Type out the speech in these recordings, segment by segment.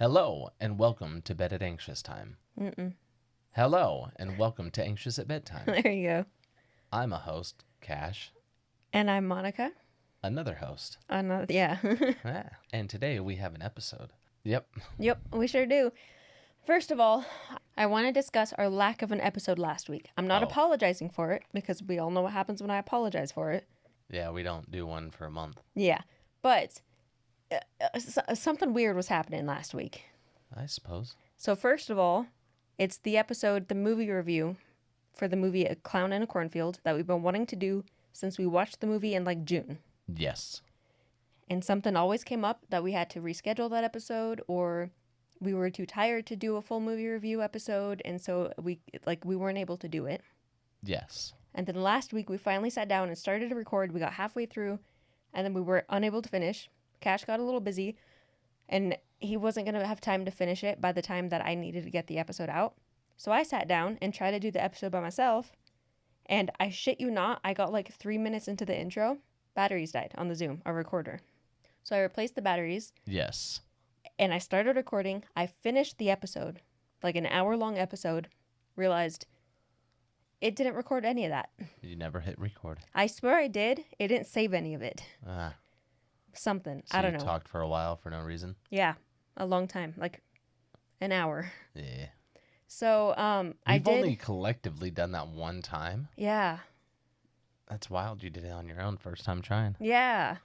Hello, and welcome to Bed at Anxious Time. Mm-mm. Hello, and welcome to Anxious at Bedtime. There you go. I'm a host, Cash. And I'm Monica. Another host. Yeah. And today we have an episode. Yep. Yep, we sure do. First of all, I want to discuss our lack of an episode last week. I'm not apologizing for it because we all know what happens when I apologize for it. Yeah, we don't do one for a month. Yeah, but something weird was happening last week. I suppose. So first of all, it's the movie review for the movie A Clown in a Cornfield that we've been wanting to do since we watched the movie in like June. Yes. And something always came up that we had to reschedule that episode, or we were too tired to do a full movie review episode, and so we weren't able to do it. Yes. And then last week we finally sat down and started to record. We got halfway through, and then we were unable to finish. Cash got a little busy, and he wasn't going to have time to finish it by the time that I needed to get the episode out. So I sat down and tried to do the episode by myself, and I shit you not, I got like 3 minutes into the intro. Batteries died on the Zoom, our recorder. So I replaced the batteries. Yes. And I started recording. I finished the episode, like an hour-long episode, realized it didn't record any of that. You never hit record. I swear I did. It didn't save any of it. Something. So I don't you know. talked for a while for no reason? Yeah, a long time, like an hour. Yeah. So I did. We've only collectively done that one time? Yeah. That's wild. You did it on your own first time trying. Yeah.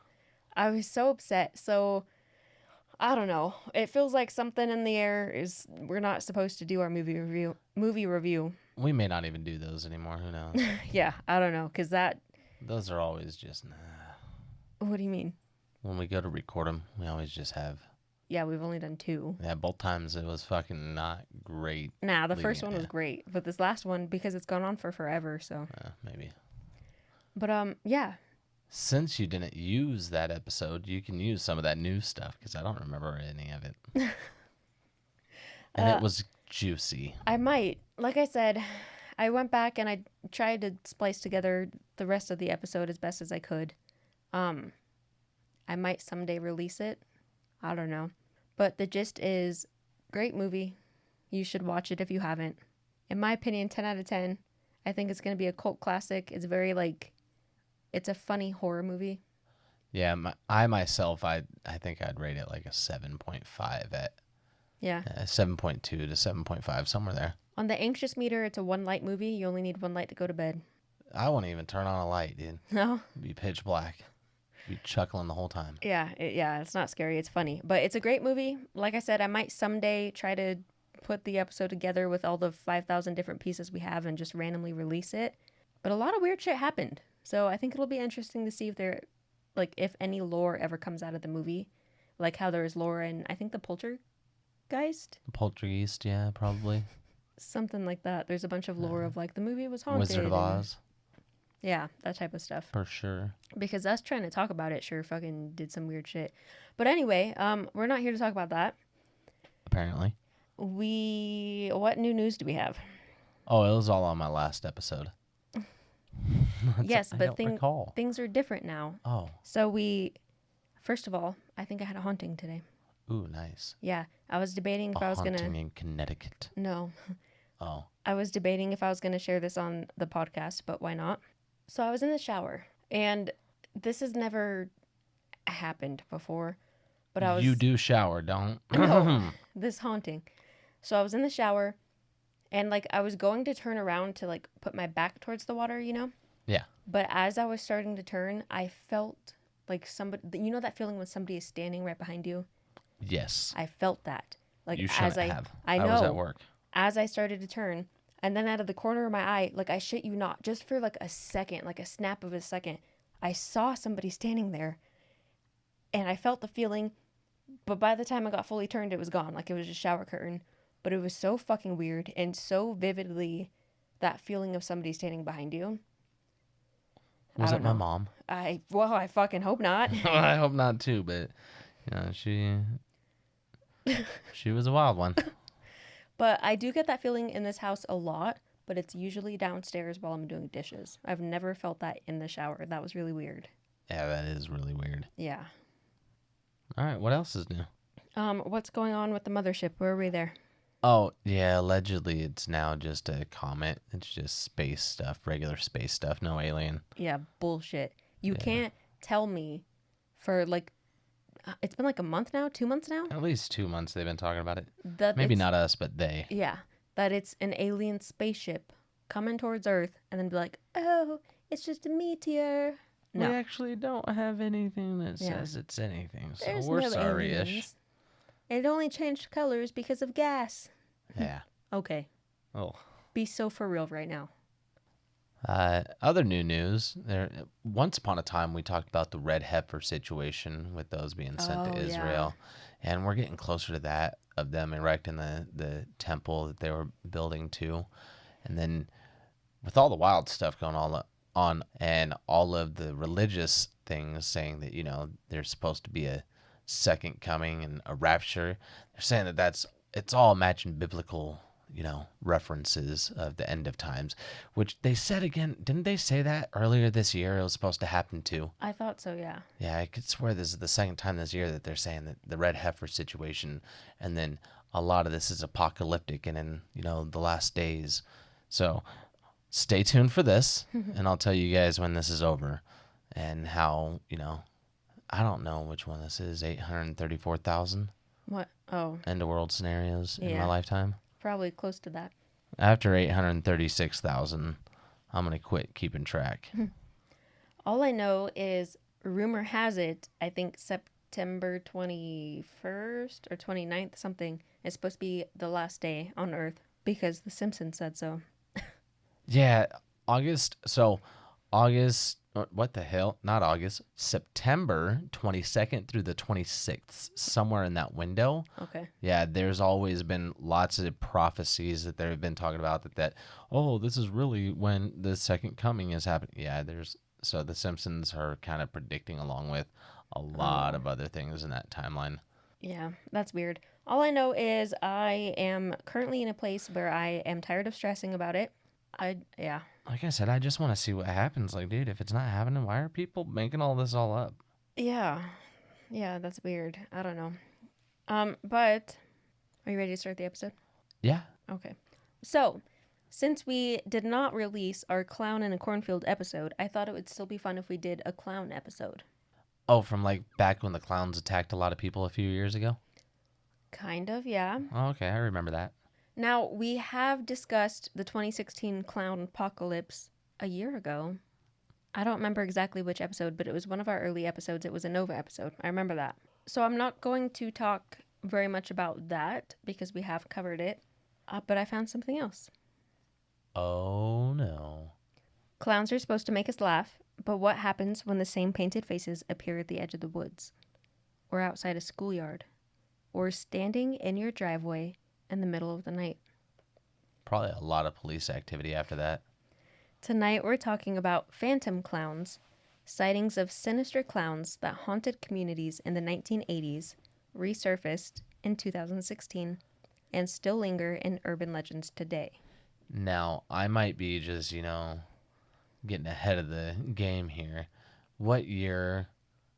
I was so upset. So I don't know. It feels like something in the air is we're not supposed to do our movie review. We may not even do those anymore. Who knows? Yeah, I don't know, because Those are always just, What do you mean? When we go to record them, we always just have... Yeah, we've only done 2. Yeah, both times it was fucking not great. Nah, the first one was great, but this last one, because it's gone on for forever, so... Maybe. But, yeah. Since you didn't use that episode, you can use some of that new stuff, because I don't remember any of it. And it was juicy. I might. Like I said, I went back and I tried to splice together the rest of the episode as best as I could. I might someday release it. I don't know. But the gist is, great movie. You should watch it if you haven't. In my opinion, 10 out of 10. I think it's going to be a cult classic. It's very, it's a funny horror movie. Yeah, I myself, I think I'd rate it like a 7.5 at... Yeah. 7.2 to 7.5, somewhere there. On the anxious meter, it's a one light movie. You only need one light to go to bed. I won't even turn on a light, dude. No? It'd be pitch black. Be chuckling the whole time. Yeah, it's not scary. It's funny. But it's a great movie. Like I said, I might someday try to put the episode together with all the 5,000 different pieces we have and just randomly release it. But a lot of weird shit happened. So I think it'll be interesting to see if any lore ever comes out of the movie. Like how there is lore in, I think, the Poltergeist? Poltergeist, yeah, probably. Something like that. There's a bunch of lore of the movie was haunted. Wizard of Oz. Yeah, that type of stuff. For sure. Because us trying to talk about it sure fucking did some weird shit. But anyway, we're not here to talk about that. Apparently. What new news do we have? Oh, it was all on my last episode. Yes, but things are different now. Oh. So first of all, I think I had a haunting today. Ooh, nice. Yeah, I was debating if I was haunting in Connecticut. No. Oh. I was debating if I was gonna share this on the podcast, but why not? So I was in the shower, and this has never happened before, but I was... You do shower, don't? No, this haunting. So I was in the shower, and I was going to turn around to put my back towards the water, you know? Yeah. But as I was starting to turn, I felt like somebody... You know that feeling when somebody is standing right behind you? Yes. I felt that. You shouldn't have. I know. I was at work. As I started to turn, and then out of the corner of my eye, I shit you not, just for a second, a snap of a second, I saw somebody standing there, and I felt the feeling, but by the time I got fully turned, it was gone. It was a shower curtain. But it was so fucking weird, and so vividly that feeling of somebody standing behind you. Was it my mom? I fucking hope not. I hope not too, but she was a wild one. But I do get that feeling in this house a lot, but it's usually downstairs while I'm doing dishes. I've never felt that in the shower. That was really weird. Yeah, that is really weird. Yeah. All right, what else is new? What's going on with the mothership? Where are we there? Oh, yeah, allegedly it's now just a comet. It's just space stuff, regular space stuff, no alien. Yeah, bullshit. You Yeah. can't tell me for like it's been like a month now, 2 months now. At least 2 months they've been talking about it. That Maybe it's, not us, but they. yeah, that it's an alien spaceship coming towards Earth, and then be like, oh, it's just a meteor. No, We actually don't have anything that Yeah. says it's anything, so there's we're no sorry-ish. aliens. It only changed colors because of gas. Yeah. Okay, Oh. be so for real right now. Other new news. Once upon a time, we talked about the red heifer situation with those being sent Oh, to yeah. Israel, and we're getting closer to that of them erecting the temple that they were building to, and then with all the wild stuff going on and all of the religious things saying that there's supposed to be a second coming and a rapture. They're saying that it's all matching biblical references of the end of times, which they said again. Didn't they say that earlier this year it was supposed to happen too? I thought so, yeah. Yeah, I could swear this is the second time this year that they're saying that the red heifer situation, and then a lot of this is apocalyptic and in the last days. So stay tuned for this, and I'll tell you guys when this is over and how I don't know which one this is. 834,000 What? Oh, end of world scenarios in my Yeah. lifetime. probably close to that. After 836,000, I'm going to quit keeping track. All I know is, rumor has it, I think September 21st or 29th, something, is supposed to be the last day on Earth because The Simpsons said so. Yeah, August. So, August, what the hell? Not August. September 22nd through the 26th, somewhere in that window. Okay. Yeah, there's always been lots of prophecies that they've been talking about that oh, this is really when the second coming is happening. Yeah, so the Simpsons are kind of predicting along with a lot of other things in that timeline. Yeah, that's weird. All I know is I am currently in a place where I am tired of stressing about it. Yeah. Like I said, I just want to see what happens. Like, dude, if it's not happening, why are people making all this all up? Yeah. Yeah, that's weird. I don't know. But are you ready to start the episode? Yeah. Okay. So, since we did not release our clown in a cornfield episode, I thought it would still be fun if we did a clown episode. Oh, from like back when the clowns attacked a lot of people a few years ago? Kind of, yeah. Oh, okay, I remember that. Now, we have discussed the 2016 clown apocalypse a year ago. I don't remember exactly which episode, but it was one of our early episodes. It was a Nova episode. I remember that. So I'm not going to talk very much about that because we have covered it. But I found something else. Oh, no. Clowns are supposed to make us laugh, but what happens when the same painted faces appear at the edge of the woods, or outside a schoolyard, or standing in your driveway in the middle of the night? Probably a lot of police activity after that. Tonight we're talking about phantom clowns, sightings of sinister clowns that haunted communities in the 1980s, resurfaced in 2016, and still linger in urban legends today. Now, I might be just, getting ahead of the game here. What year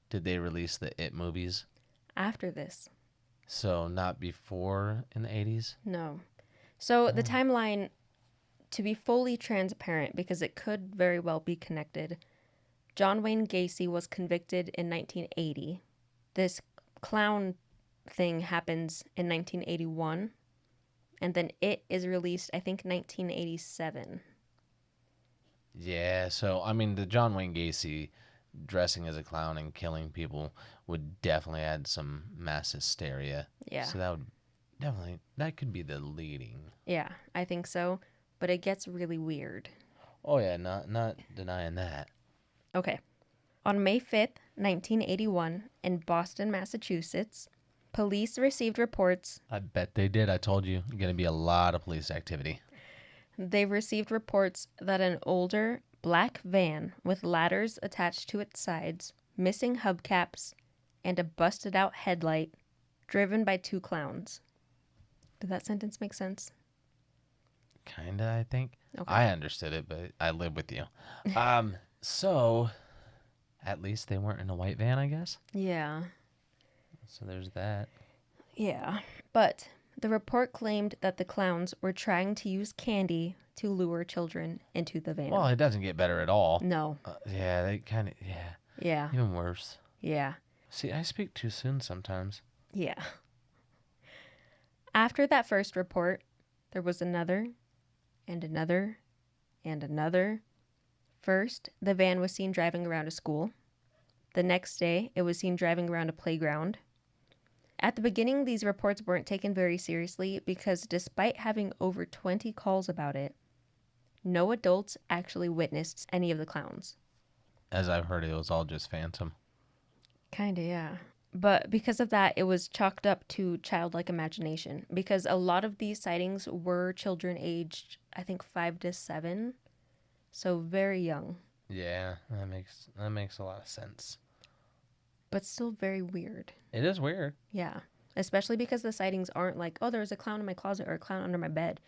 did they release the It movies? After this. So, not before in the 80s? No. So the timeline, to be fully transparent, because it could very well be connected, John Wayne Gacy was convicted in 1980. This clown thing happens in 1981. And then It is released, I think, 1987. Yeah, so, I mean, the John Wayne Gacy dressing as a clown and killing people would definitely add some mass hysteria. Yeah. So that could be the leading. Yeah, I think so. But it gets really weird. Oh yeah, not denying that. Okay. On May 5th, 1981, in Boston, Massachusetts, police received reports. I bet they did. I told you, going to be a lot of police activity. They received reports that an older black van with ladders attached to its sides, missing hubcaps, and a busted out headlight, driven by two clowns. Did that sentence make sense? Kinda, I think. Okay. I understood it, but I live with you. So at least they weren't in a white van, I guess. Yeah. So there's that. Yeah. But the report claimed that the clowns were trying to use candy to lure children into the van. Well, it doesn't get better at all. No. Yeah, they kind of, Yeah. even worse. Yeah. See, I speak too soon sometimes. Yeah. After that first report, there was another and another and another. First, the van was seen driving around a school. The next day, it was seen driving around a playground. At the beginning, these reports weren't taken very seriously because despite having over 20 calls about it, no adults actually witnessed any of the clowns. As I've heard, it was all just phantom. Kinda, yeah. But because of that, it was chalked up to childlike imagination because a lot of these sightings were children aged, I think, 5 to 7. So very young, Yeah, that makes a lot of sense. but still very weird. It is weird. Yeah. Especially because the sightings aren't like, oh, there was a clown in my closet or a clown under my bed.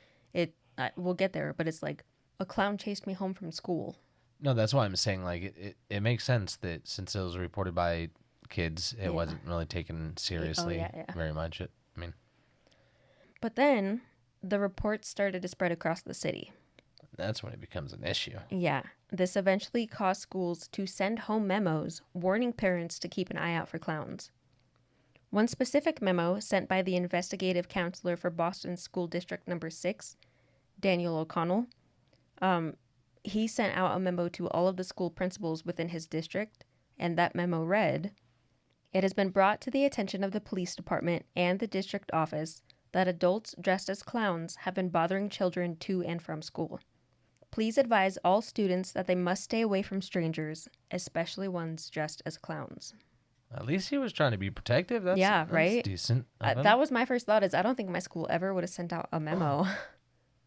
We'll get there, but it's like a clown chased me home from school. No, that's why I'm saying like it makes sense that since it was reported by kids, it wasn't really taken seriously very much. I mean, but then the reports started to spread across the city. that's when it becomes an issue. Yeah. This eventually caused schools to send home memos warning parents to keep an eye out for clowns. One specific memo sent by the investigative counselor for Boston School District Number 6, Daniel O'Connell, he sent out a memo to all of the school principals within his district, and that memo read, "It has been brought to the attention of the police department and the district office that adults dressed as clowns have been bothering children to and from school. Please advise all students that they must stay away from strangers, especially ones dressed as clowns." At least he was trying to be protective. That's right? Decent. Of him. That was my first thought is I don't think my school ever would have sent out a memo.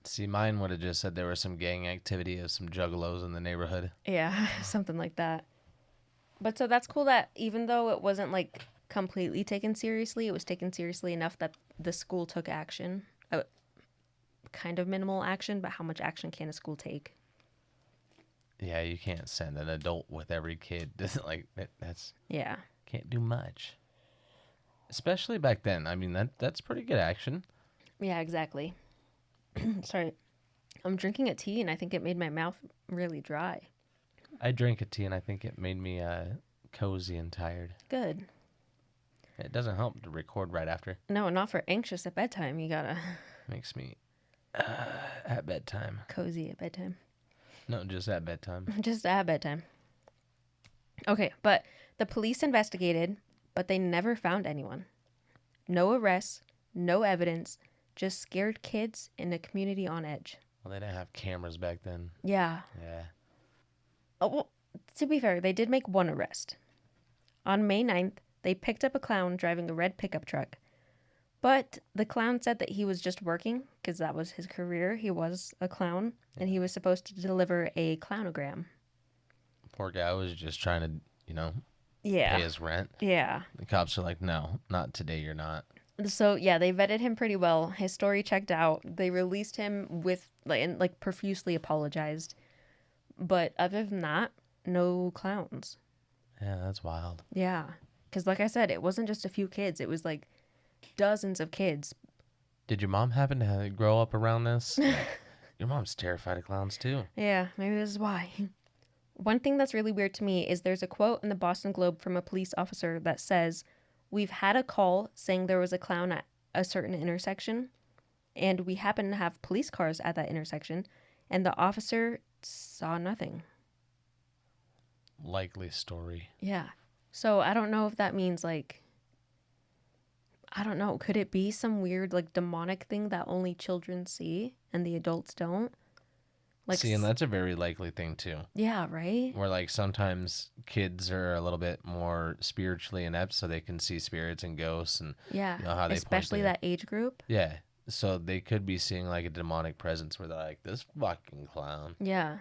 See, mine would have just said there was some gang activity of some juggalos in the neighborhood. Yeah, something like that. But so that's cool that even though it wasn't like completely taken seriously, it was taken seriously enough that the school took action. Kind of minimal action, but how much action can a school take? Yeah, you can't send an adult with every kid. Like that's Yeah. can't do much. Especially back then. I mean that's pretty good action. Yeah, exactly. Sorry. I'm drinking a tea and I think it made my mouth really dry. I drank a tea and I think it made me cozy and tired. Good. It doesn't help to record right after. No, not for anxious at bedtime. You gotta Makes me at bedtime. cozy at bedtime. No, just at bedtime. Just at bedtime. Okay, but the police investigated, but they never found anyone. No arrests, no evidence, just scared kids in a community on edge. Well, they didn't have cameras back then. Yeah. Yeah. Oh, well, to be fair, they did make one arrest. On May 9th, they picked up a clown driving a red pickup truck. But the clown said that he was just working, because that was his career. He was a clown, and he was supposed to deliver a clownogram. Poor guy was just trying to, Yeah. pay his rent. Yeah. The cops are like, no, not today, you're not. So, yeah, they vetted him pretty well. His story checked out. They released him with, and profusely apologized. But other than that, no clowns. Yeah, that's wild. Yeah. Because, like I said, it wasn't just a few kids. It was, dozens of kids. Did your mom happen to grow up around this? Your mom's terrified of clowns, too. Yeah, maybe this is why. One thing that's really weird to me is there's a quote in the Boston Globe from a police officer that says, "We've had a call saying there was a clown at a certain intersection, and we happen to have police cars at that intersection, and the officer saw nothing." Likely story. Yeah. So I don't know if that means I don't know. Could it be some weird demonic thing that only children see and the adults don't? See, and that's a very likely thing too. Yeah, right? Where sometimes kids are a little bit more spiritually inept, so they can see spirits and ghosts, and yeah, how they especially that age group. Yeah, so they could be seeing a demonic presence where they're like, this fucking clown. Yeah,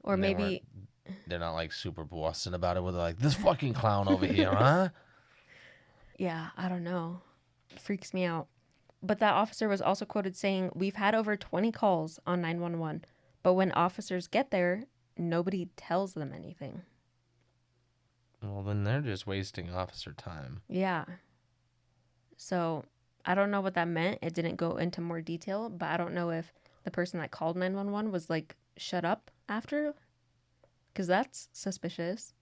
or And maybe they're not super bossing about it. Where they're like, this fucking clown over here, huh? Yeah, I don't know. Freaks me out. But that officer was also quoted saying, "We've had over 20 calls on 911. But when officers get there, nobody tells them anything." Well, then they're just wasting officer time. Yeah. So I don't know what that meant. It didn't go into more detail, but I don't know if the person that called 911 was like, shut up after, because that's suspicious.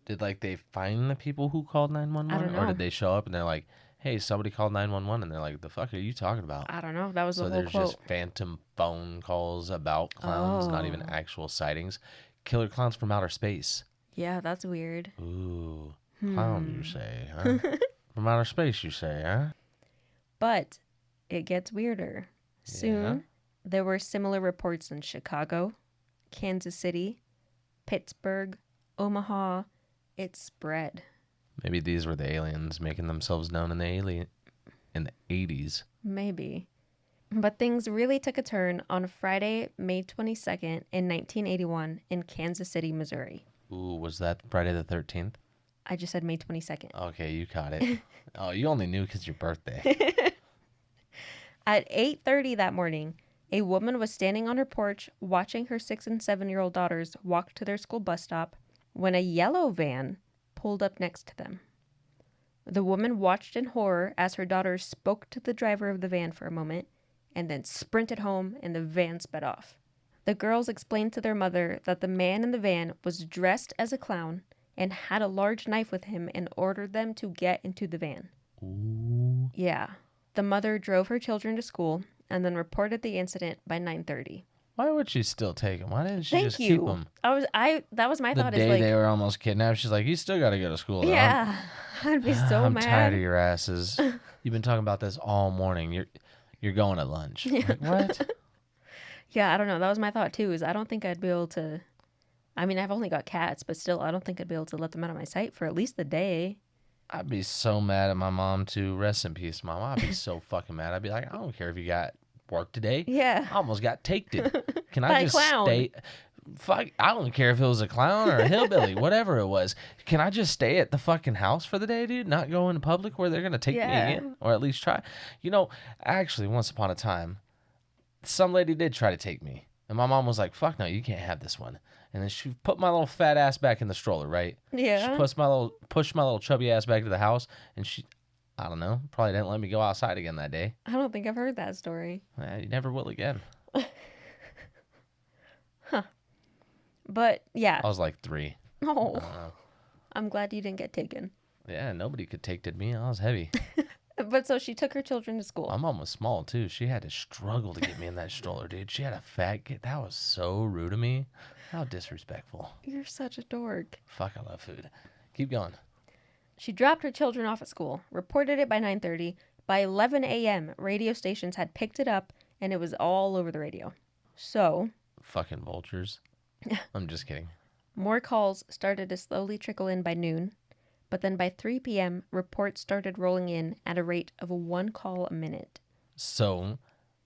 Did like they find the people who called I don't 911, or know. did they show up and they're like, "Hey, somebody called 911," and they're like, "The fuck are you talking about?" I don't know. That was the So whole there's quote. just phantom phone calls about clowns, not even Oh, actual sightings. Killer clowns from outer space. yeah, that's weird. Ooh, clowns, you Hmm. say, huh? From outer space, you say, huh? But it gets weirder. Yeah. Soon, there were similar reports in Chicago, Kansas City, Pittsburgh, Omaha. It spread. Maybe these were the aliens making themselves known in the 80s. Maybe. But things really took a turn on Friday, May 22nd in 1981 in Kansas City, Missouri. Ooh, was that Friday the 13th? I just said May 22nd. Okay, you caught it. Oh, you only knew because your birthday. At 8:30 that morning, a woman was standing on her porch watching her 6 and 7-year-old daughters walk to their school bus stop when a yellow van pulled up next to them. The woman watched in horror as her daughters spoke to the driver of the van for a moment and then sprinted home and the van sped off. The girls explained to their mother that the man in the van was dressed as a clown and had a large knife with him and ordered them to get into the van. Ooh. Yeah. The mother drove her children to school and then reported the incident by 9:30. Why would she still take them? Why didn't she Thank just keep you. them? That was my The thought is day like, they were almost kidnapped, she's like, "You still got to go to school, though." yeah, I'd be so I'm mad. tired of your asses. You've been talking about this all morning. You're going to lunch. Like, what? Yeah, I don't know. That was my thought too. Is I don't think I'd be able to. I mean, I've only got cats, but still, I don't think I'd be able to let them out of my sight for at least the day. I'd be so mad at my mom too. Rest in peace, mom. I'd be so fucking mad. I'd be like, I don't care if you got work today. Yeah. I almost got taked. Can By I a just clown. stay? Fuck, I don't care if it was a clown or a hillbilly, whatever it was. Can I just stay at the fucking house for the day, dude? Not go in public where they're gonna take me Yeah. again, or at least try. You know, actually, once upon a time, some lady did try to take me, and my mom was like, "Fuck no, you can't have this one." And then she put my little fat ass back in the stroller, right? She Yeah. pushed my little chubby ass back to the house, and she, I don't know, probably didn't let me go outside again that day. I don't think I've heard that story. You never will again. But yeah. I was like 3. Oh, Uh, I'm glad you didn't get taken. yeah, nobody could take me. I was heavy. But so she took her children to school. My mom was small too. She had to struggle to get me in that stroller, dude. She had a fat kid. That was so rude of me. How disrespectful. You're such a dork. Fuck, I love food. Keep going. She dropped her children off at school, reported it by 9:30. By 11 a.m., radio stations had picked it up, and it was all over the radio. So, Fucking vultures. I'm just kidding. more calls started to slowly trickle in by noon, but then by 3 p.m., reports started rolling in at a rate of 1 call a minute. So,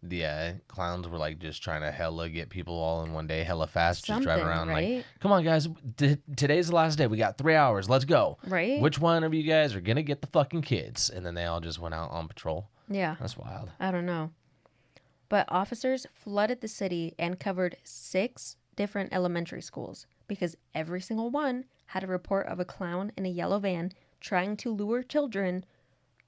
the clowns were like just trying to hella get people all in one day, hella fast, just driving Something, around right? like, come on, guys, today's the last day. We got 3 hours. Let's go. Right? Which one of you guys are going to get the fucking kids? And then they all just went out on patrol. Yeah, That's wild. I don't know. But officers flooded the city and covered 6 different elementary schools because every single one had a report of a clown in a yellow van trying to lure children,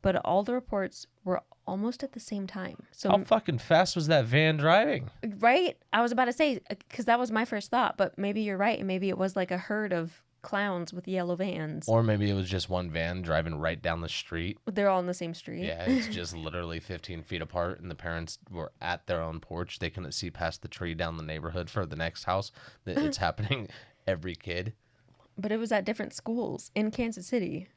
but all the reports were almost at the same time. So, How fucking fast was that van driving? right? I was about to say, because that was my first thought, but maybe you're right. Maybe it was like a herd of clowns with yellow vans. Or maybe it was just one van driving right down the street. They're all in the same street. Yeah, it's just literally 15 feet apart, and the parents were at their own porch. They couldn't see past the tree down the neighborhood for the next house. That it's happening every kid. But it was at different schools in Kansas City.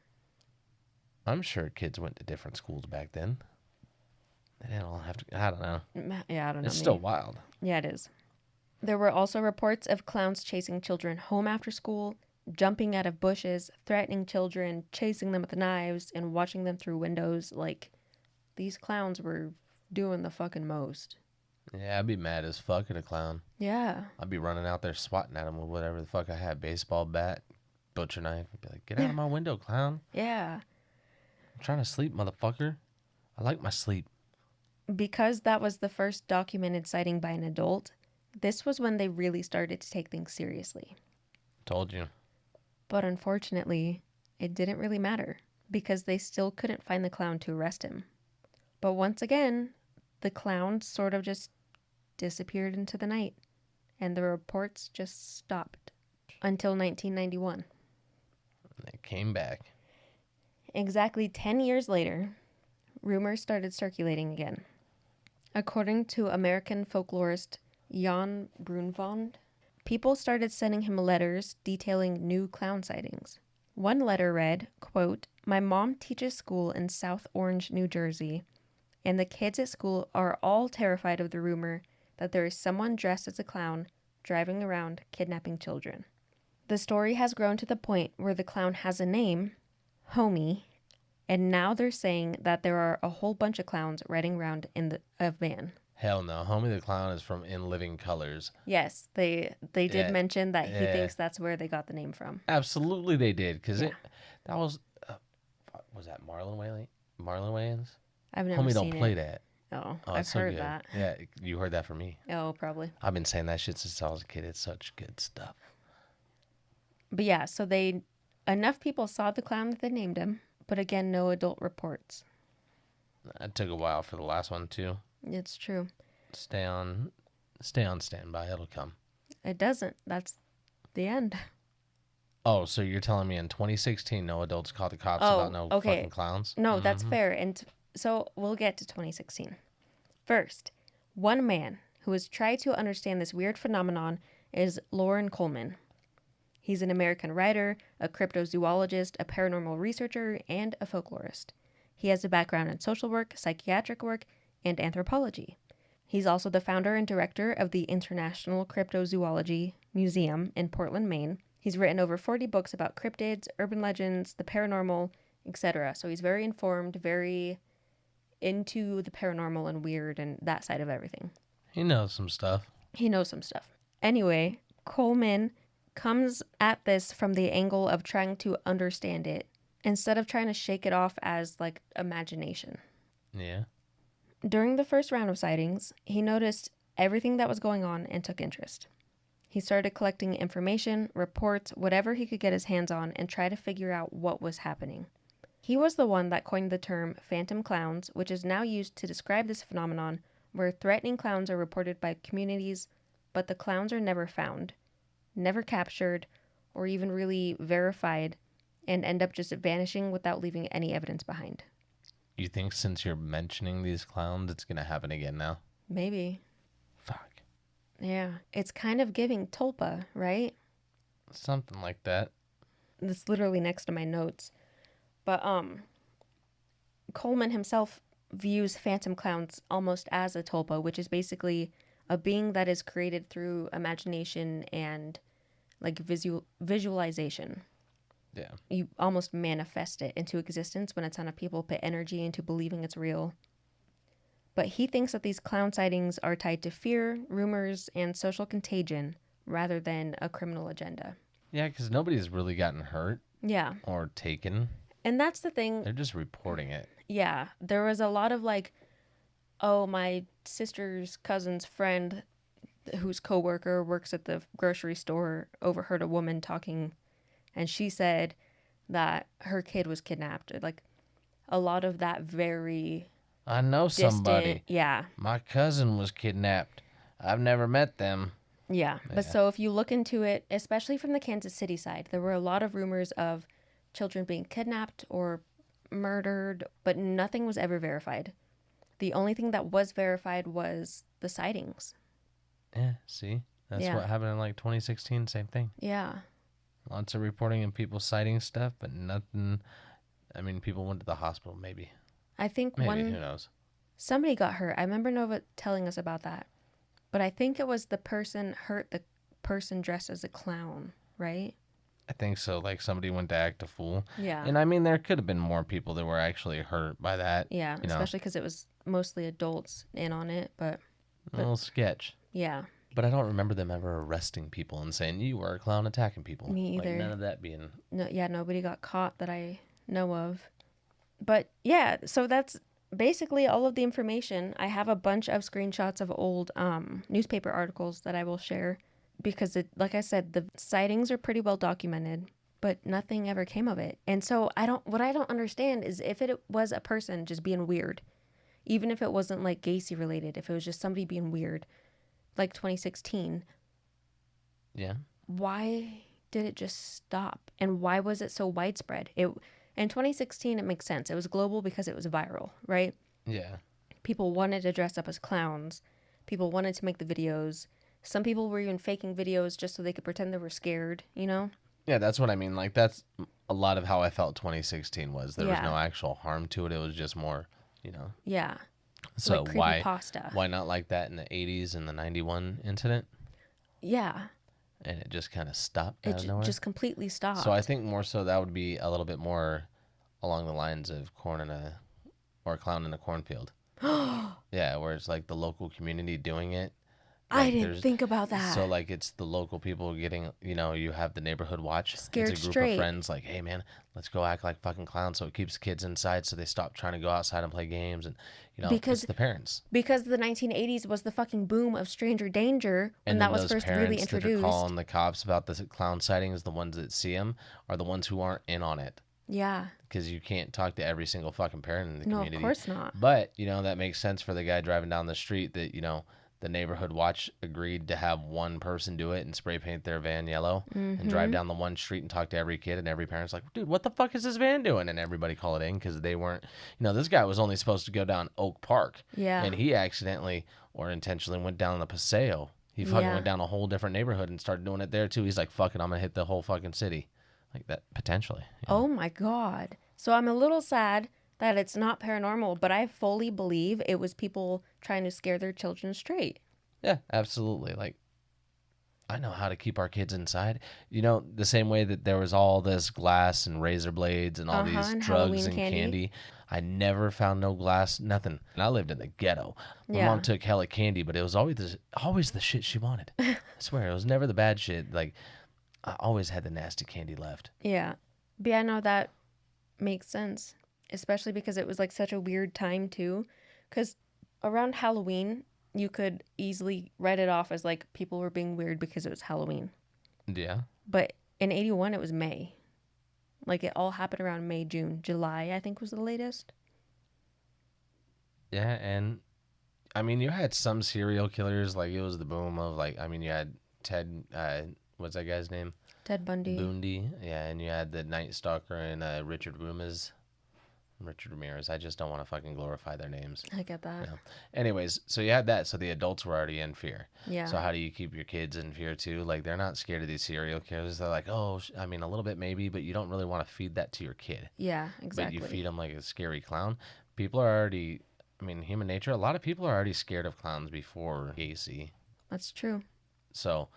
I'm sure kids went to different schools back then. They didn't all have to. I don't know. Yeah, I don't know. It's still wild. Yeah, it is. There were also reports of clowns chasing children home after school, jumping out of bushes, threatening children, chasing them with knives, and watching them through windows. Like, these clowns were doing the fucking most. Yeah, I'd be mad as fuck at a clown. Yeah. I'd be running out there swatting at him with whatever the fuck I had, baseball bat, butcher knife. I'd be like, get out of my window, clown. Yeah. I'm trying to sleep, motherfucker. I like my sleep. Because that was the first documented sighting by an adult, this was when they really started to take things seriously. Told you. But unfortunately, it didn't really matter because they still couldn't find the clown to arrest him. But once again, the clown sort of just disappeared into the night, and the reports just stopped until 1991. It came back. Exactly 10 years later, rumors started circulating again. According to American folklorist Jan Brunvand, people started sending him letters detailing new clown sightings. One letter read, quote, "My mom teaches school in South Orange, New Jersey, and the kids at school are all terrified of the rumor that there is someone dressed as a clown driving around kidnapping children." The story has grown to the point where the clown has a name, Homie, and now they're saying that there are a whole bunch of clowns riding around in a van. Hell no. Homie the Clown is from In Living Colors. Yes, they did Yeah, mention that he yeah. thinks that's where they got the name from. Absolutely they did. Because Yeah. that was that Marlon Wayans? I've never Homie seen don't play it. that. Oh, Oh, I've it's so heard good. that. Yeah, you heard that from me. Oh, probably. I've been saying that shit since I was a kid. It's such good stuff. But yeah, so enough people saw the clown that they named him, but again, no adult reports. It took a while for the last one too. It's true. Stay on standby. It'll come. It doesn't. That's the end. Oh, so you're telling me in 2016 no adults called the cops Oh, about no okay. fucking clowns? No, that's fair. And so we'll get to 2016. First, one man who has tried to understand this weird phenomenon is Lauren Coleman. He's an American writer, a cryptozoologist, a paranormal researcher, and a folklorist. He has a background in social work, psychiatric work, and anthropology. He's also the founder and director of the International Cryptozoology Museum in Portland, Maine. He's written over 40 books about cryptids, urban legends, the paranormal, etc. So he's very informed, very into the paranormal and weird and that side of everything. He knows some stuff. Anyway, Coleman comes at this from the angle of trying to understand it instead of trying to shake it off as like imagination. Yeah. During the first round of sightings, he noticed everything that was going on and took interest. He started collecting information, reports, whatever he could get his hands on, and try to figure out what was happening. He was the one that coined the term phantom clowns, which is now used to describe this phenomenon where threatening clowns are reported by communities, but the clowns are never found, never captured, or even really verified, and end up just vanishing without leaving any evidence behind. You think since you're mentioning these clowns, it's going to happen again now? Maybe. Fuck. Yeah. It's kind of giving tulpa, right? Something like that. That's literally next to my notes. But Coleman himself views phantom clowns almost as a tulpa, which is basically a being that is created through imagination and like visualization. Yeah. You almost manifest it into existence when a ton of people put energy into believing it's real. But he thinks that these clown sightings are tied to fear, rumors, and social contagion rather than a criminal agenda. Yeah, because nobody's really gotten hurt. Yeah. Or taken. And that's the thing. They're just reporting it. Yeah. There was a lot of like, oh, my sister's cousin's friend whose coworker works at the grocery store overheard a woman talking, and she said that her kid was kidnapped. Like a lot of that very I know distant, somebody. Yeah. My cousin was kidnapped. I've never met them. Yeah. But so if you look into it, especially from the Kansas City side, there were a lot of rumors of children being kidnapped or murdered, but nothing was ever verified. The only thing that was verified was the sightings. Yeah, see? That's what happened in like 2016, same thing. Yeah. Lots of reporting and people citing stuff, but nothing. I mean, people went to the hospital, maybe. I think Maybe, who knows? Somebody got hurt. I remember Nova telling us about that. But I think it was the person hurt the person dressed as a clown, right? I think so. Like somebody went to act a fool. Yeah. And I mean, there could have been more people that were actually hurt by that. Yeah, especially because it was mostly adults in on it, but A little sketch. yeah. But I don't remember them ever arresting people and saying, you were a clown attacking people. Me either. Like, none of that being... No, yeah, nobody got caught that I know of. But yeah, so that's basically all of the information. I have a bunch of screenshots of old newspaper articles that I will share because, like I said, the sightings are pretty well documented, but nothing ever came of it. And so what I don't understand is if it was a person just being weird, even if it wasn't like Gacy related, if it was just somebody being weird, like 2016, Yeah. why did it just stop? And why was it so widespread? In 2016, it makes sense. It was global because it was viral, right? Yeah. People wanted to dress up as clowns. People wanted to make the videos. Some people were even faking videos just so they could pretend they were scared, you know? Yeah, that's what I mean. Like, that's a lot of how I felt 2016 was. There was no Yeah. actual harm to it. It was just more, you know. Yeah. So Like why creepypasta. why not like that in the 80s and the 91 incident? Yeah. And it just kind of stopped It out of nowhere. just completely stopped. So I think more so that would be a little bit more along the lines of or a clown in a cornfield. Yeah, where it's like the local community doing it. I Like didn't think about that. So like it's the local people getting, you have the neighborhood watch. Scared It's a group straight. of friends like, hey man, let's go act like fucking clowns. So it keeps kids inside so they stop trying to go outside and play games. And, Because- it's the parents. Because the 1980s was the fucking boom of stranger danger when And that then was those first parents really that introduced. are calling the cops about the clown sightings, the ones that see them, are the ones who aren't in on it. Yeah. Because you can't talk to every single fucking parent in the No, community. of course not. But, that makes sense for the guy driving down the street that, the neighborhood watch agreed to have one person do it and spray paint their van yellow and drive down the one street and talk to every kid, and every parent's like, dude, what the fuck is this van doing? And everybody call it in because they weren't, this guy was only supposed to go down Oak Park. Yeah. And he accidentally or intentionally went down the Paseo. He fucking Yeah. went down a whole different neighborhood and started doing it there too. He's like, fuck it, I'm going to hit the whole fucking city. Like that, potentially. Oh my God. So I'm a little sad that it's not paranormal, but I fully believe it was people trying to scare their children straight. Yeah, absolutely. Like, I know how to keep our kids inside. The same way that there was all this glass and razor blades and all these and drugs Halloween and candy. candy. I never found no glass, nothing. And I lived in the ghetto. My Yeah. mom took hella candy, but it was always the shit she wanted. I swear, it was never the bad shit. Like, I always had the nasty candy left. Yeah. But yeah, no, that makes sense. Especially because it was like such a weird time too. Because around Halloween, you could easily write it off as like people were being weird because it was Halloween. Yeah. But in 81, it was May. Like it all happened around May, June. July, I think was the latest. Yeah, and I mean, you had some serial killers. Like, it was the boom of, like, I mean, you had Ted, what's that guy's name? Ted Bundy. Bundy. Yeah, and you had the Night Stalker and Richard Ramirez. I just don't want to fucking glorify their names. I get that. Yeah. Anyways, so you had that. So the adults were already in fear. Yeah. So how do you keep your kids in fear too? Like, they're not scared of these serial killers. They're like, oh, I mean, a little bit maybe, but you don't really want to feed that to your kid. Yeah, exactly. But you feed them like a scary clown. People are already, I mean, human nature. A lot of people are already scared of clowns before Gacy. That's true. So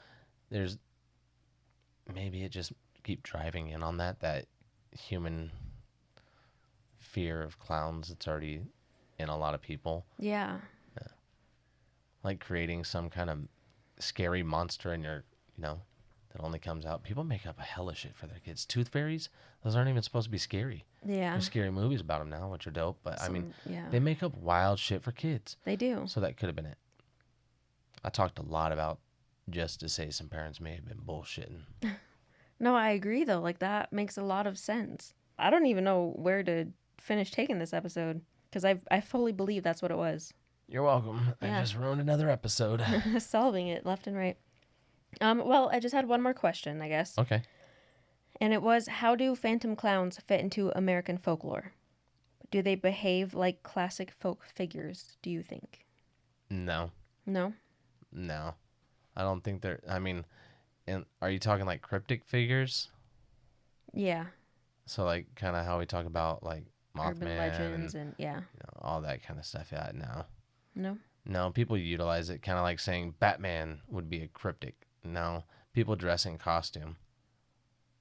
maybe it just keep driving in on that human fear of clowns. It's already in a lot of people. Yeah. Like creating some kind of scary monster in your, that only comes out. People make up a hella shit for their kids. Tooth fairies, those aren't even supposed to be scary. Yeah. There's scary movies about them now, which are dope. But I mean, yeah. they make up wild shit for kids. They do. So that could have been it. I talked a lot about just to say some parents may have been bullshitting. No, I agree though. Like that makes a lot of sense. I don't even know where to finish taking this episode because I fully believe that's what it was. You're welcome. Yeah. I just ruined another episode. Solving it left and right. Well, I just had one more question, I guess. Okay. And it was, how do phantom clowns fit into American folklore? Do they behave like classic folk figures, do you think? No. No? No. I don't think they're, I mean, are you talking like cryptic figures? Yeah. So like kind of how we talk about like Mothman, Urban legends and yeah. all that kind of stuff. Yeah, no. No? No, people utilize it kind of like saying Batman would be a cryptic. No, people dress in costume.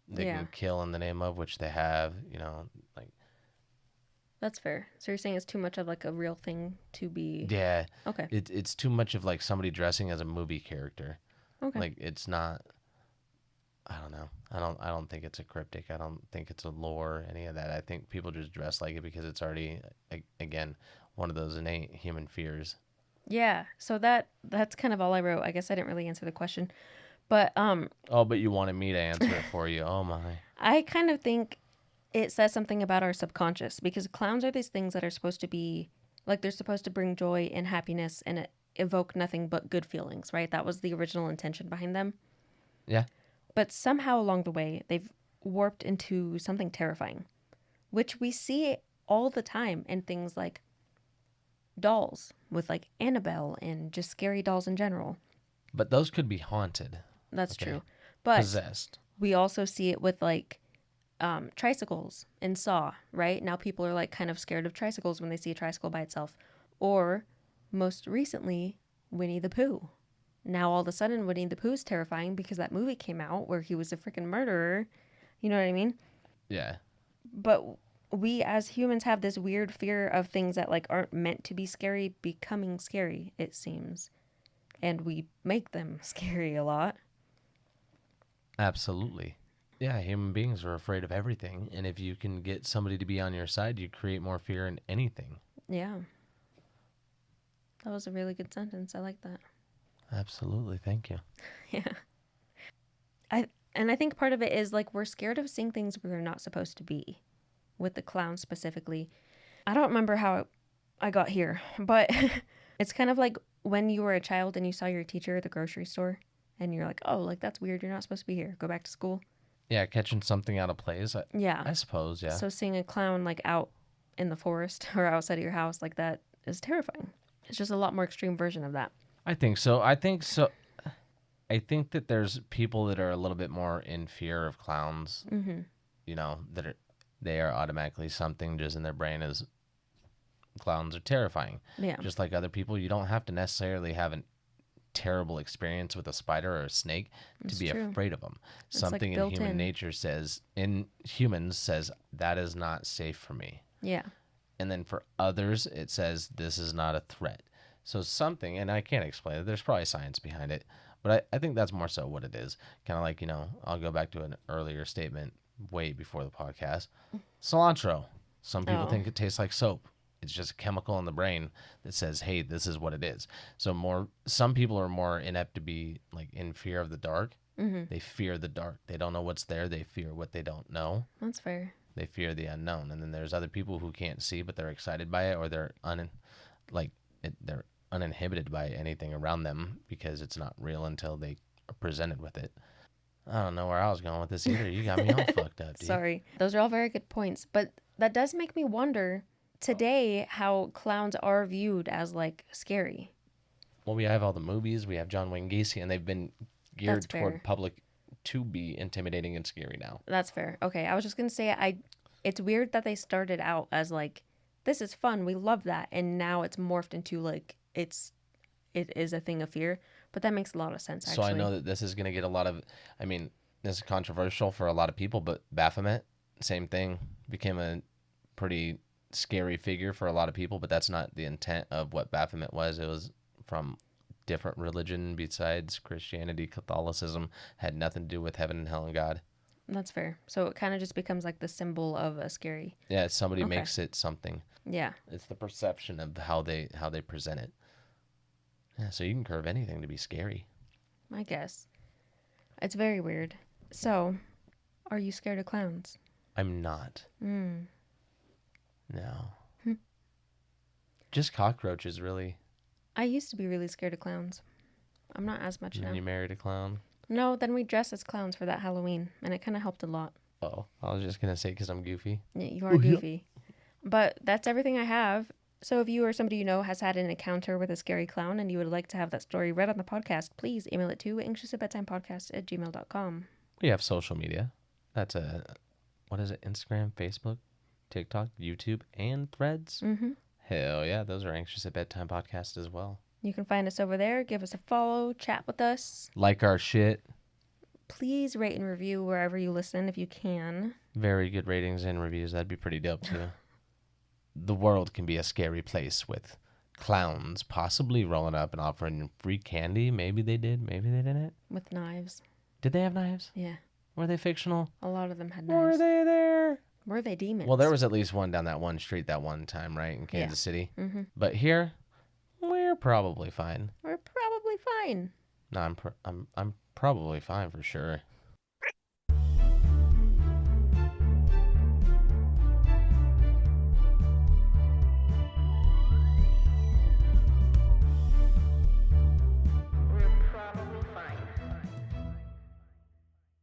They can kill in the name of, which they have, like. That's fair. So you're saying it's too much of like a real thing to be. Yeah. Okay. It's too much of like somebody dressing as a movie character. Okay. Like it's not. I don't know. I don't think it's a cryptic. I don't think it's a lore, any of that. I think people just dress like it because it's already, again, one of those innate human fears. Yeah. So that's kind of all I wrote. I guess I didn't really answer the question. But Oh, but you wanted me to answer it for you. Oh my. I kind of think it says something about our subconscious because clowns are these things that are supposed to be Like they're supposed to bring joy and happiness and evoke nothing but good feelings, right? That was the original intention behind them. Yeah. But somehow along the way, they've warped into something terrifying, which we see all the time in things like dolls with like Annabelle and just scary dolls in general. But those could be haunted. That's Okay. true. But Possessed. we also see it with like tricycles in Saw, right? Now people are like kind of scared of tricycles when they see a tricycle by itself. Or most recently, Winnie the Pooh. Now all of a sudden, Winnie the Pooh's terrifying because that movie came out where he was a freaking murderer. You know what I mean? Yeah. But we as humans have this weird fear of things that like aren't meant to be scary becoming scary, it seems. And we make them scary a lot. Absolutely. Yeah, human beings are afraid of everything. And if you can get somebody to be on your side, you create more fear in anything. Yeah. That was a really good sentence. I like that. Absolutely. Thank you. Yeah. I think part of it is like we're scared of seeing things where they're not supposed to be. With the clowns specifically. I don't remember how I got here, but it's kind of like when you were a child and you saw your teacher at the grocery store and you're like, oh, like that's weird. You're not supposed to be here. Go back to school. Yeah, catching something out of place. Yeah. I suppose, yeah. So seeing a clown like out in the forest or outside of your house like that is terrifying. It's just a lot more extreme version of that. I think so. I think that there's people that are a little bit more in fear of clowns. Mm-hmm. You know, they are automatically something just in their brain as clowns are terrifying. Yeah. Just like other people, you don't have to necessarily have a terrible experience with a spider or a snake to be afraid of them. It's Something like in human built-in. nature in humans says that is not safe for me. Yeah. And then for others, it says this is not a threat. So something, and I can't explain it, there's probably science behind it, but I think that's more so what it is. Kind of like, I'll go back to an earlier statement way before the podcast. Cilantro. Some people think it tastes like soap. It's just a chemical in the brain that says, hey, this is what it is. So some people are more inept to be like in fear of the dark. Mm-hmm. They fear the dark. They don't know what's there. They fear what they don't know. That's fair. They fear the unknown. And then there's other people who can't see, but they're excited by it, or they're uninhibited by anything around them because it's not real until they are presented with it. I don't know where I was going with this either. You got me all fucked up, dude. Sorry. Those are all very good points. But that does make me wonder today how clowns are viewed as like scary. Well, we have all the movies. We have John Wayne Gacy, and they've been geared toward public to be intimidating and scary now. That's fair. Okay. I was just going to say, it's weird that they started out as like, this is fun. We love that. And now it's morphed into like, it is a thing of fear. But that makes a lot of sense, actually. So I know that this is going to get a lot of, this is controversial for a lot of people, but Baphomet, same thing, became a pretty scary figure for a lot of people, but that's not the intent of what Baphomet was. It was from different religion besides Christianity. Catholicism had nothing to do with heaven and hell and God. That's fair. So it kind of just becomes like the symbol of a scary. Yeah, somebody makes it something. Yeah. It's the perception of how they present it. Yeah, so you can curve anything to be scary. I guess. It's very weird. So, are you scared of clowns? I'm not. No. Just cockroaches, really. I used to be really scared of clowns. I'm not as much now. And you married a clown? No, then we dressed as clowns for that Halloween, and it kind of helped a lot. Oh, I was just going to say because I'm goofy. Yeah, you are goofy. But that's everything I have. So if you or somebody you know has had an encounter with a scary clown and you would like to have that story read on the podcast, please email it to anxiousatbedtimepodcast@gmail.com. We have social media. That's what is it? Instagram, Facebook, TikTok, YouTube, and Threads? Mm-hmm. Hell yeah, those are Anxious at Bedtime podcasts as well. You can find us over there. Give us a follow. Chat with us. Like our shit. Please rate and review wherever you listen if you can. Very good ratings and reviews. That'd be pretty dope too. The world can be a scary place with clowns possibly rolling up and offering free candy. Maybe they did. Maybe they didn't. With knives. Did they have knives? Yeah. Were they fictional? A lot of them had knives. Were they there? Were they demons? Well, there was at least one down that one street that one time, right, in Kansas City. Mm-hmm. But here, we're probably fine. We're probably fine. No, I'm probably fine for sure.